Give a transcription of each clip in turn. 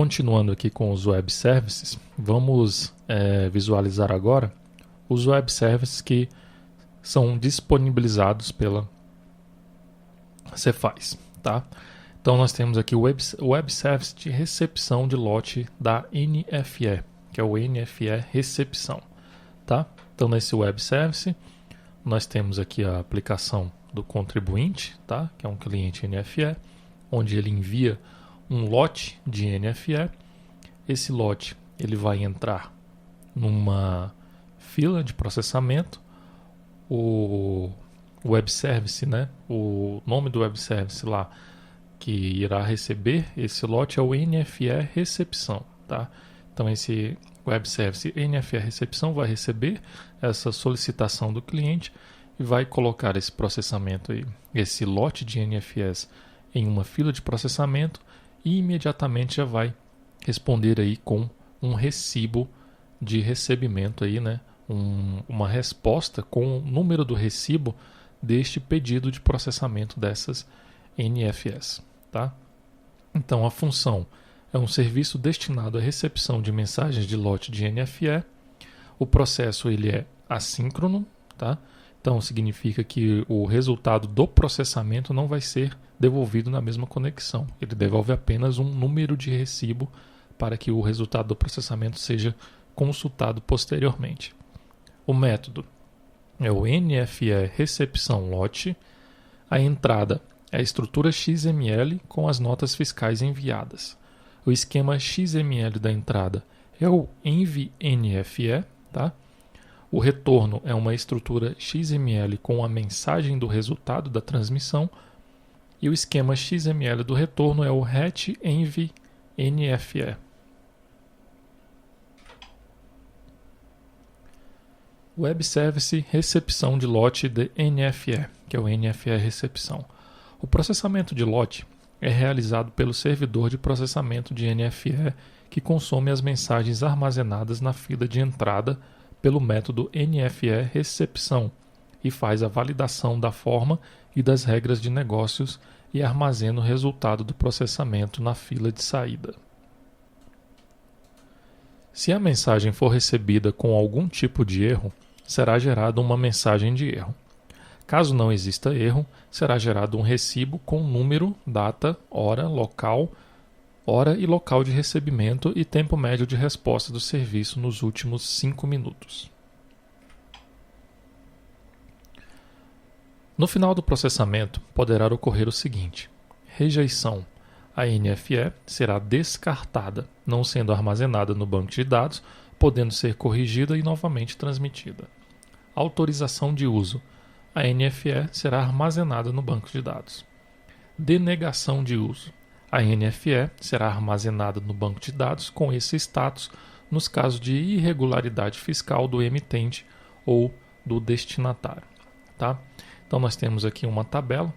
continuando aqui com os web services, vamos visualizar agora os web services que são disponibilizados pela Cephase, tá? Então nós temos aqui o web service de recepção de lote da NFE, que é o NFE recepção, tá? Então nesse web service nós temos aqui a aplicação do contribuinte, tá? Que é um cliente NFE, onde ele envia um lote de NFE. Esse lote ele vai entrar numa fila de processamento. O web service, né? O nome do web service lá que irá receber esse lote é o NFE recepção, tá? Então esse web service NFE recepção vai receber essa solicitação do cliente e vai colocar esse processamento aí, esse lote de NFEs em uma fila de processamento e imediatamente já vai responder aí com um recibo de recebimento aí, né? Uma resposta com o número do recibo deste pedido de processamento dessas NFEs, tá? Então a função é um serviço destinado à recepção de mensagens de lote de NFE. O processo ele é assíncrono, tá? Então significa que o resultado do processamento não vai ser devolvido na mesma conexão. Ele devolve apenas um número de recibo para que o resultado do processamento seja consultado posteriormente. O método é o NFE recepção lote. A entrada é a estrutura XML com as notas fiscais enviadas. O esquema XML da entrada é o env-NFE, tá? O retorno é uma estrutura XML com a mensagem do resultado da transmissão. E o esquema XML do retorno é o HET-ENV-NFE. Web Service recepção de lote de NFE, que é o NFE recepção. O processamento de lote é realizado pelo servidor de processamento de NFE que consome as mensagens armazenadas na fila de entrada pelo método NFE recepção e faz a validação da forma e das regras de negócios e armazena o resultado do processamento na fila de saída. Se a mensagem for recebida com algum tipo de erro, será gerada uma mensagem de erro. Caso não exista erro, será gerado um recibo com número, data, hora e local de recebimento e tempo médio de resposta do serviço nos últimos 5 minutos. No final do processamento, poderá ocorrer o seguinte: rejeição. A NFE será descartada, não sendo armazenada no banco de dados, podendo ser corrigida e novamente transmitida. Autorização de uso. A NFE será armazenada no banco de dados. Denegação de uso. A NFE será armazenada no banco de dados com esse status nos casos de irregularidade fiscal do emitente ou do destinatário, tá? Então nós temos aqui uma tabela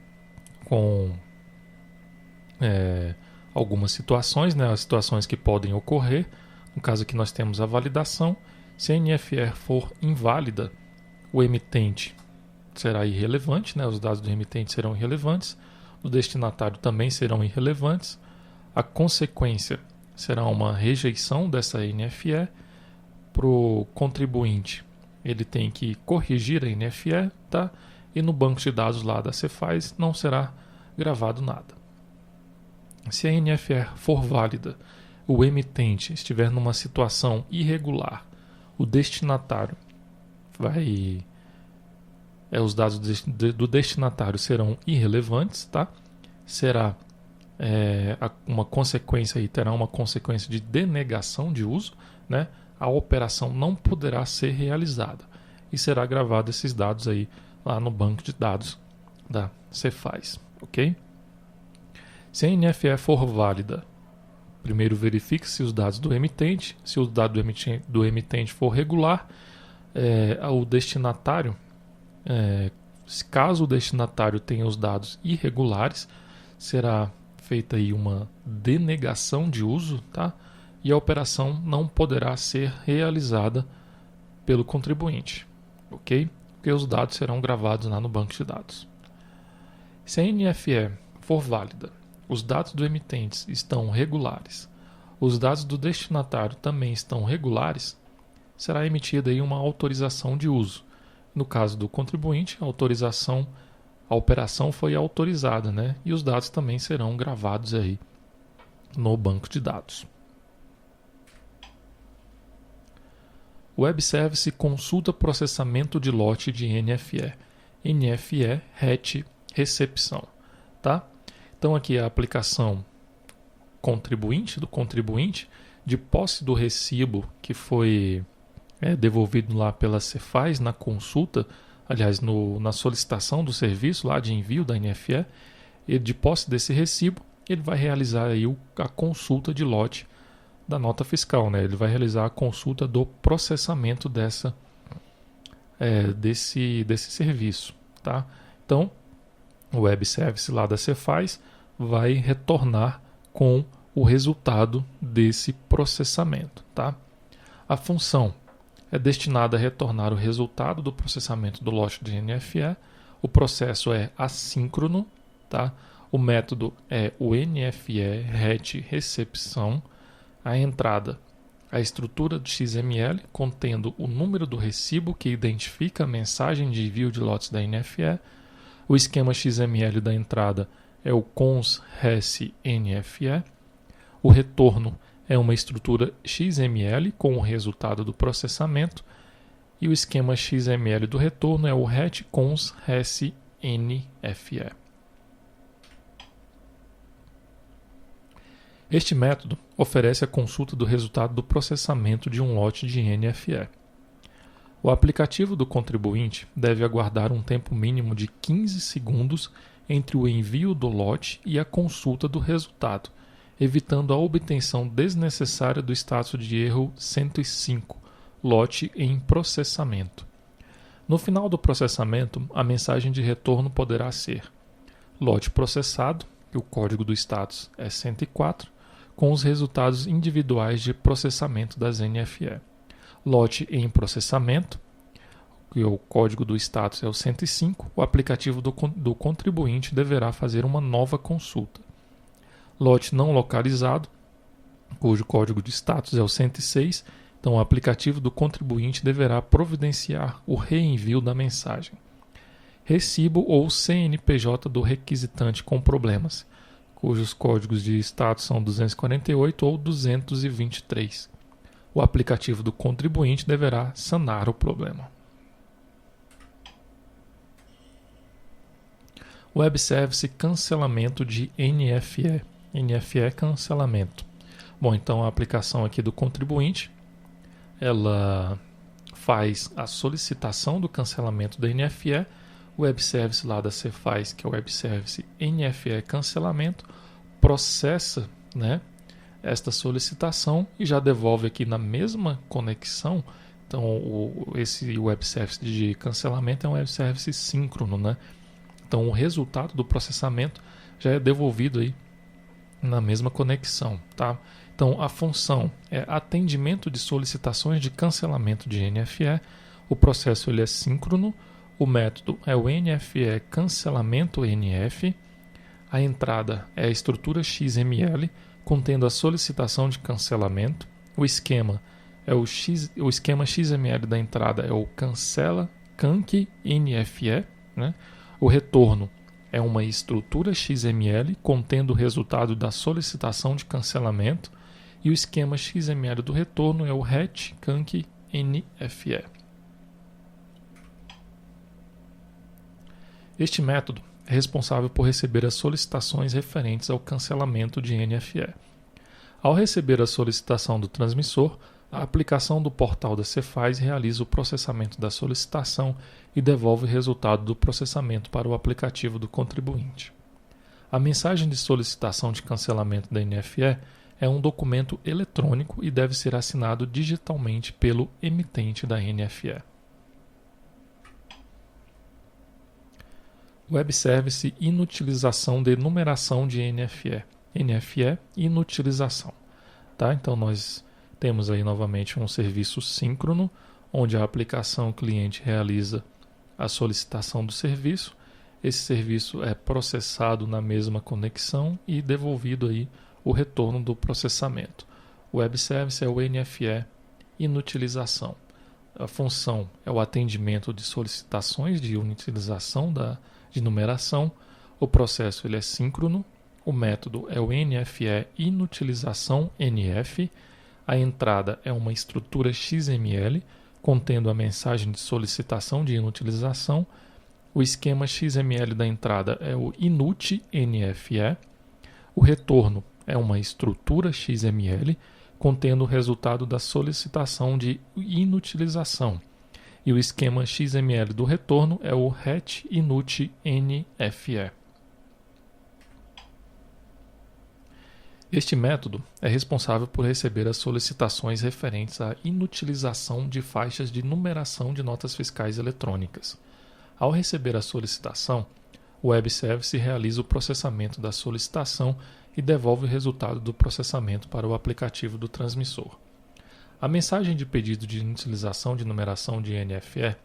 com algumas situações, né? As situações que podem ocorrer. No caso aqui nós temos a validação. Se a NFE for inválida, o emitente será irrelevante, né? Os dados do emitente serão irrelevantes, do destinatário também serão irrelevantes. A consequência será uma rejeição dessa NFE. Para o contribuinte, ele tem que corrigir a NFE, tá? E no banco de dados lá da Cephase não será gravado nada. Se a NFE for válida, o emitente estiver numa situação irregular, o destinatário os dados do destinatário serão irrelevantes, tá? Será uma consequência aí, terá uma consequência de denegação de uso, né? A operação não poderá ser realizada e será gravado esses dados aí lá no banco de dados da Cephase, ok? Se a NFE for válida, primeiro verifique se os dados do emitente, se o dado do emitente for regular, o destinatário, caso o destinatário tenha os dados irregulares, será feita aí uma denegação de uso, tá? E a operação não poderá ser realizada pelo contribuinte, ok? Porque os dados serão gravados lá no banco de dados. Se a NFE for válida, os dados do emitente estão regulares, os dados do destinatário também estão regulares, será emitida aí uma autorização de uso. No caso do contribuinte, a operação foi autorizada, né? E os dados também serão gravados aí no banco de dados. Web Service consulta processamento de lote de NFE. NFE, RET, recepção. Tá? Então aqui a aplicação do contribuinte, de posse do recibo que foi devolvido lá pela Cefaz na consulta, aliás, na solicitação do serviço lá de envio da NFE, e de posse desse recibo, ele vai realizar aí a consulta de lote da nota fiscal, né? Ele vai realizar a consulta do processamento desse serviço, tá? Então, o Web Service lá da Cefaz vai retornar com o resultado desse processamento, tá? A função é destinada a retornar o resultado do processamento do lote de NFE. O processo é assíncrono, tá? O método é o NFE RET recepção. A entrada, a estrutura de XML contendo o número do recibo que identifica a mensagem de envio de lotes da NFE. O esquema XML da entrada é o cons res NFE. O retorno é uma estrutura XML com o resultado do processamento. E o esquema XML do retorno é o RET cons res NFE. Este método oferece a consulta do resultado do processamento de um lote de NFE. O aplicativo do contribuinte deve aguardar um tempo mínimo de 15 segundos entre o envio do lote e a consulta do resultado, evitando a obtenção desnecessária do status de erro 105, lote em processamento. No final do processamento, a mensagem de retorno poderá ser lote processado, que o código do status é 104, com os resultados individuais de processamento das NFE. Lote em processamento, que o código do status é o 105, o aplicativo do contribuinte deverá fazer uma nova consulta. Lote não localizado, cujo código de status é o 106, então o aplicativo do contribuinte deverá providenciar o reenvio da mensagem. Recibo ou CNPJ do requisitante com problemas, cujos códigos de status são 248 ou 223. O aplicativo do contribuinte deverá sanar o problema. Web Service cancelamento de NFE. NFE cancelamento. Bom, então a aplicação aqui do contribuinte, ela faz a solicitação do cancelamento da NFE. O Web Service lá da Cefaz, que é o Web Service NFE cancelamento, processa, né, esta solicitação e já devolve aqui na mesma conexão. Então, esse Web Service de cancelamento é um Web Service síncrono, né? Então, o resultado do processamento já é devolvido aí na mesma conexão, tá? Então, a função é atendimento de solicitações de cancelamento de NFE. O processo ele é síncrono. O método é o NFE cancelamento NF. A entrada é a estrutura XML contendo a solicitação de cancelamento. O esquema é o esquema XML da entrada é o cancela canc NFE, né? O retorno é uma estrutura XML contendo o resultado da solicitação de cancelamento e o esquema XML do retorno é o RET canc NFE. Este método é responsável por receber as solicitações referentes ao cancelamento de NFE. Ao receber a solicitação do transmissor, a aplicação do portal da Cefaz realiza o processamento da solicitação e devolve o resultado do processamento para o aplicativo do contribuinte. A mensagem de solicitação de cancelamento da NFE é um documento eletrônico e deve ser assinado digitalmente pelo emitente da NFE. Web Service inutilização de numeração de NFE. NFE inutilização. Tá? Então nós temos aí novamente um serviço síncrono, onde a aplicação cliente realiza a solicitação do serviço. Esse serviço é processado na mesma conexão e devolvido aí o retorno do processamento. O Web Service é o NFE inutilização. A função é o atendimento de solicitações de inutilização de numeração. O processo ele é síncrono. O método é o NFE inutilização NF. A entrada é uma estrutura XML contendo a mensagem de solicitação de inutilização. O esquema XML da entrada é o inut NFE. O retorno é uma estrutura XML contendo o resultado da solicitação de inutilização. E o esquema XML do retorno é o RET inut NFE. Este método é responsável por receber as solicitações referentes à inutilização de faixas de numeração de notas fiscais eletrônicas. Ao receber a solicitação, o Web Service realiza o processamento da solicitação e devolve o resultado do processamento para o aplicativo do transmissor. A mensagem de pedido de inutilização de numeração de NFE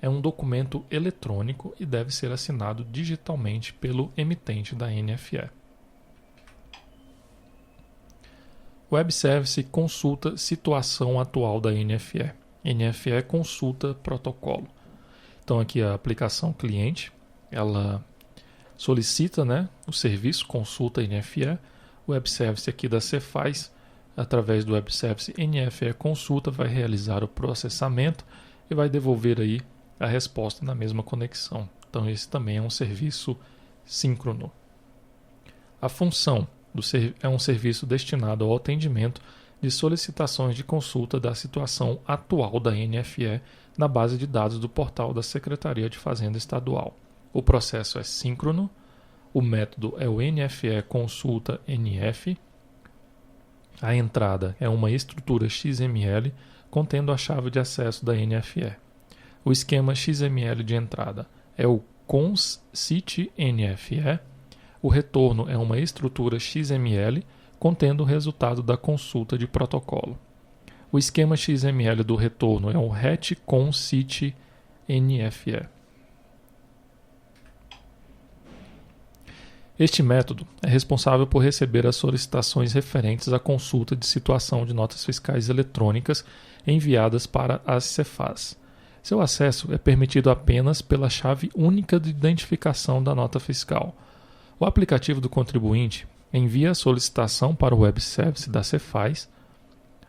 é um documento eletrônico e deve ser assinado digitalmente pelo emitente da NFE. O Web Service consulta situação atual da NFE. NFE consulta protocolo. Então aqui a aplicação cliente, ela solicita, o serviço, consulta NFE. O Web Service aqui da Cefaz, através do Web Service NFE consulta, vai realizar o processamento e vai devolver aí a resposta na mesma conexão. Então esse também é um serviço síncrono. A função é um serviço destinado ao atendimento de solicitações de consulta da situação atual da NFE na base de dados do portal da Secretaria de Fazenda Estadual. O processo é síncrono, o método é o NFE consulta NF, a entrada é uma estrutura XML contendo a chave de acesso da NFE. O esquema XML de entrada é o conscit NFE. O retorno é uma estrutura XML contendo o resultado da consulta de protocolo. O esquema XML do retorno é o retconscit NFE. Este método é responsável por receber as solicitações referentes à consulta de situação de notas fiscais eletrônicas enviadas para as Cefaz. Seu acesso é permitido apenas pela chave única de identificação da nota fiscal. O aplicativo do contribuinte envia a solicitação para o Web Service da Cefaz.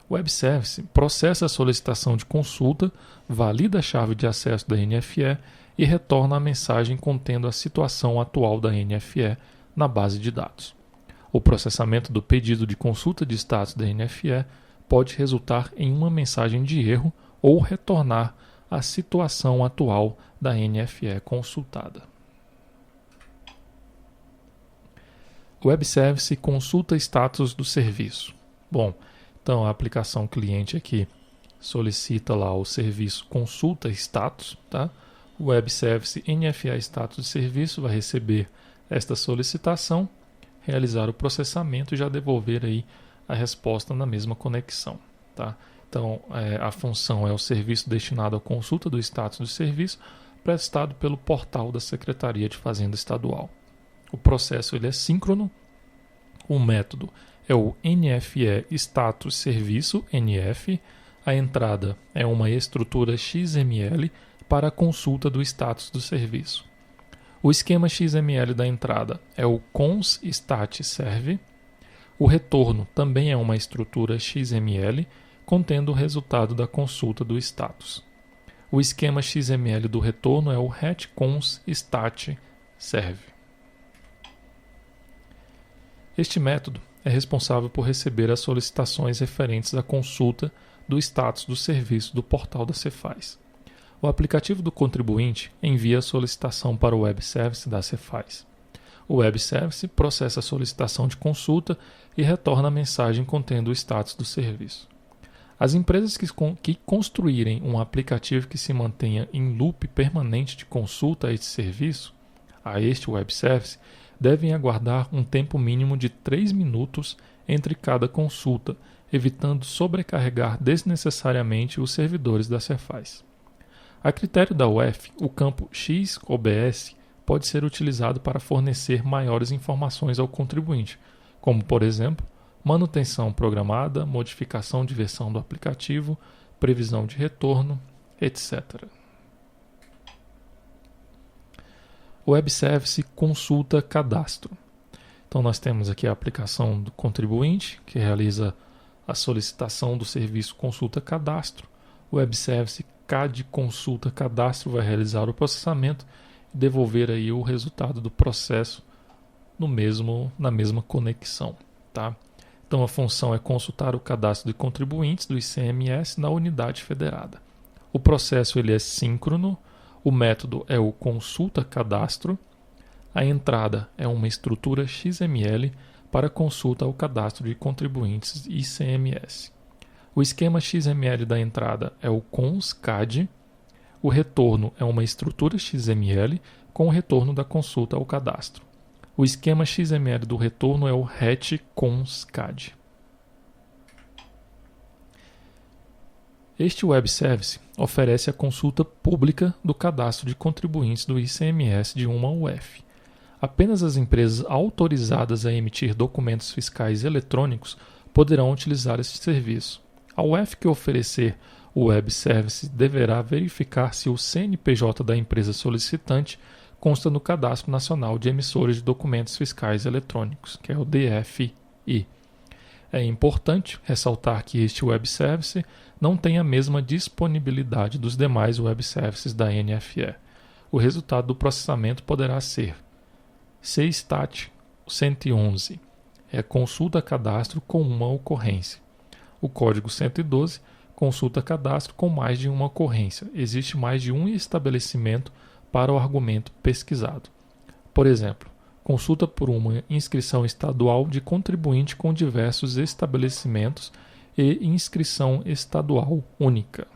O Web Service processa a solicitação de consulta, valida a chave de acesso da NFE e retorna a mensagem contendo a situação atual da NFE na base de dados. O processamento do pedido de consulta de status da NFE pode resultar em uma mensagem de erro ou retornar a situação atual da NFE consultada. O Web Service consulta status do serviço. Bom, então a aplicação cliente aqui solicita lá o serviço consulta status, tá? O Web Service NFE status de serviço vai receber esta solicitação, realizar o processamento e já devolver aí a resposta na mesma conexão, tá? Então a função é o serviço destinado à consulta do status do serviço prestado pelo portal da Secretaria de Fazenda Estadual. O processo ele é síncrono. O método é o NFE Status Serviço NF. A entrada é uma estrutura XML para a consulta do status do serviço. O esquema XML da entrada é o consStatServe. O retorno também é uma estrutura XML contendo o resultado da consulta do status. O esquema XML do retorno é o retconsStatServe. Este método é responsável por receber as solicitações referentes à consulta do status do serviço do portal da Cefaz. O aplicativo do contribuinte envia a solicitação para o Web Service da Cefaz. O Web Service processa a solicitação de consulta e retorna a mensagem contendo o status do serviço. As empresas que construírem um aplicativo que se mantenha em loop permanente de consulta a este serviço, a este Web Service, devem aguardar um tempo mínimo de 3 minutos entre cada consulta, evitando sobrecarregar desnecessariamente os servidores da Cefaz. A critério da UF, o campo XOBS pode ser utilizado para fornecer maiores informações ao contribuinte, como, por exemplo, manutenção programada, modificação de versão do aplicativo, previsão de retorno, etc. Web Service consulta cadastro. Então nós temos aqui a aplicação do contribuinte, que realiza a solicitação do serviço consulta cadastro. O Web Service CAD consulta cadastro vai realizar o processamento e devolver aí o resultado do processo na mesma conexão, tá? Então a função é consultar o cadastro de contribuintes do ICMS na unidade federada. O processo ele é síncrono, o método é o consulta cadastro, a entrada é uma estrutura XML para consulta ao cadastro de contribuintes ICMS. O esquema XML da entrada é o cons.cad, o retorno é uma estrutura XML com o retorno da consulta ao cadastro. O esquema XML do retorno é o retcons.cad. Este Web Service oferece a consulta pública do cadastro de contribuintes do ICMS de uma UF. Apenas as empresas autorizadas a emitir documentos fiscais eletrônicos poderão utilizar este serviço. A UF que oferecer o Web Service deverá verificar se o CNPJ da empresa solicitante consta no Cadastro Nacional de Emissores de Documentos Fiscais Eletrônicos, que é o DFI. É importante ressaltar que este Web Service não tem a mesma disponibilidade dos demais Web Services da NFE. O resultado do processamento poderá ser CSTAT 111, consulta cadastro com uma ocorrência. O código 112, consulta cadastro com mais de uma ocorrência. Existe mais de um estabelecimento para o argumento pesquisado. Por exemplo, consulta por uma inscrição estadual de contribuinte com diversos estabelecimentos e inscrição estadual única.